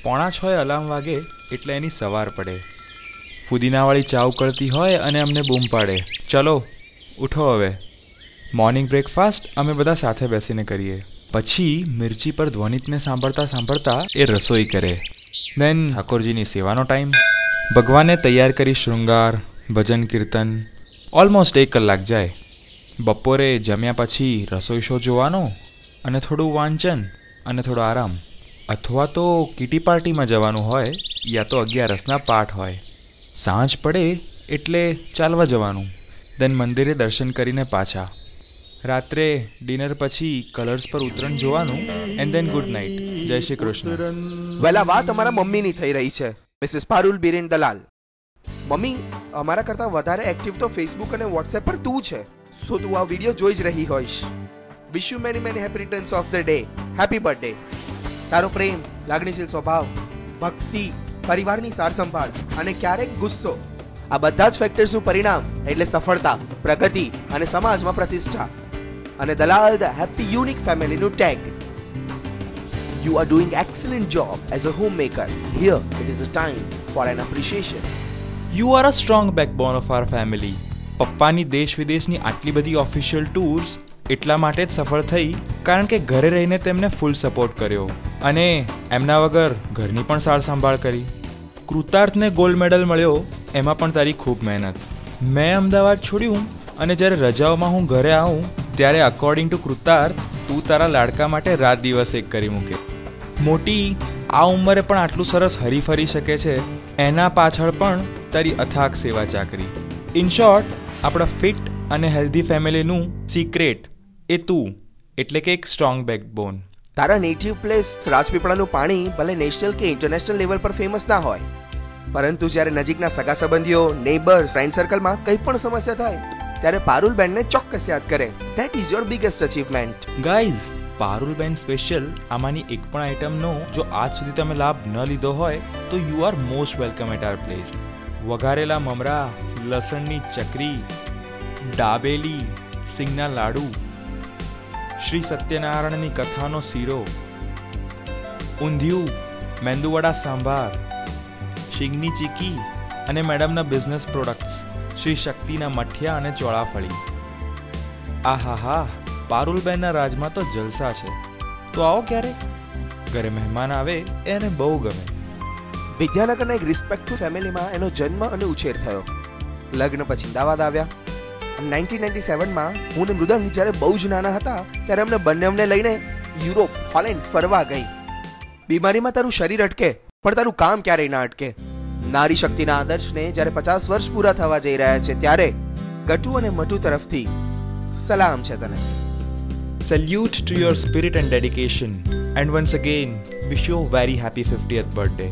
5:45 alarm વાગે એટલે એની સવાર પડે. ફુદીનાવાળી ચા ઉકળતી હોય અને અમને બૂમ પાડે, ચલો ઉઠો હવે. મોર્નિંગ બ્રેકફાસ્ટ અમે બધા સાથે બેસીને કરીએ. પછી મિર્ચી પર ધ્વનિતને સાંભળતા સાંભળતા એ રસોઈ કરે. દેન ઠાકોરજીની સેવાનો ટાઈમ. ભગવાનને તૈયાર કરી શૃંગાર, ભજન કીર્તન. ઓલમોસ્ટ 1 કલાક જાય. બપોરે જમ્યા પછી રસોઈ શો જોવાનો અને થોડું વાંચન અને થોડો આરામ. અથવા તો કીટી પાર્ટીમાં જવાનું હોય યા તો 11રસના પાઠ હોય. સાંજ પડે એટલે ચાલવા જવાનું. દેન મંદિરે દર્શન કરીને પાછા. રાત્રે ડિનર પછી કલર્સ પર ઉતરણ જોવાનું એન્ડ દેન ગુડ નાઇટ. જય શ્રી કૃષ્ણ. વેલા વાત અમારા મમ્મીની થઈ રહી છે, મિસિસ પારુલ બિરેન દલાલ. મમ્મી, અમારા કરતાં વધારે એક્ટિવ તો ફેસબુક અને વોટ્સએપ પર તું છે. સો તું આ વિડીયો જોઈ જ રહી હોઈશ. Wish you many many happy returns of the day. Happy birthday. તારો પ્રેમ, લાગણીશીલ સ્વભાવ, ભક્તિ, પરિવારની સાર સંભાળ અને ક્યારેક ગુસ્સો, આ બધા જ ફેક્ટર્સનું પરિણામ એટલે સફળતા, પ્રગતિ અને સમાજમાં પ્રતિષ્ઠા. અને દલાલ ધ હેપી યુનિક ફેમિલીનું tag. You are doing excellent job as a homemaker. Here it is a time for an appreciation. You are a strong backbone of our family. પપ્પાની દેશ વિદેશની આટલી બધી ઓફિશિયલ ટૂર્સ એટલા માટે જ સફળ થઈ કારણ કે ઘરે રહીને તેમને ફૂલ સપોર્ટ કર્યો અને એમના વગર ઘરની પણ સાર સંભાળ કરી. કૃતાર્થને ગોલ્ડ મેડલ મળ્યો એમાં પણ તારી ખૂબ મહેનત. મેં અમદાવાદ છોડ્યું અને જ્યારે રજાઓમાં હું ઘરે આવું ત્યારે અકોર્ડિંગ ટુ કૃતાર્થ તું તારા લાડકા માટે રાત દિવસ એક કરી મૂકે. મોટી આ ઉંમરે પણ આટલું સરસ હરી ફરી શકે છે એના પાછળ પણ તારી અથાગ સેવા ચાકરી. ઇન શોર્ટ, આપણા ફિટ અને હેલ્ધી ફેમિલીનું સિક્રેટ એ તું, એટલે કે એક સ્ટ્રોંગ બેકબોન. તારા નેટિવ પ્લેસ રાજપીપળાનું પાણી ભલે નેશનલ કે ઇન્ટરનેશનલ લેવલ પર ફેમસ ના હોય, પરંતુ જ્યારે નજીકના સગા સંબંધીઓ, નેબર્સ, ફ્રેન્ડ સર્કલમાં કંઈ પણ સમસ્યા થાય ત્યારે પારુલબેનને ચોક્કસ યાદ કરે. That is your biggest achievement. Guys, Parulben special આમાંની એક પણ આઇટમનો જો આજ સુધી તમે લાભ ન લીધો હોય તો you are most welcome at our place. વઘારેલા મમરા, લસણની ચકરી, દાબેલી, સિંગના લાડુ, શ્રી સત્યનારાયણની કથાનો શીરો, ઊંધિયું, મેંદુવડા સાંભાર, શીંગની ચીકી અને મેડમના બિઝનેસ પ્રોડક્ટ્સ શ્રી શક્તિના મઠિયા અને ચોળાફળી. આહાહા, પારુલબેનના રાજમાં તો જલસા છે. તો આવો ક્યારે, ઘરે મહેમાન આવે એને બહુ ગમે. વિદ્યાનગરના એક રિસ્પેક્ટફુલ ફેમિલીમાં એનો જન્મ અને ઉછેર થયો. લગ્ન પછી અમદાવાદ આવ્યા. 1997માં હું ને મૃદંગ જ્યારે બહુ જ નાના હતા ત્યારે અમને લઈને યુરોપ, હોલેન્ડ ફરવા ગઈ. બીમારીમાં તારું શરીર અટકે પણ તારું કામ ક્યારેય ના અટકે. નારી શક્તિના આદર્શને જ્યારે 50 વર્ષ પૂરા થવા જઈ રહ્યા છે ત્યારે ગટુ અને મટુ તરફથી સલામ છે તને. Salute to your spirit and dedication, and once again wish you a very happy 50th birthday.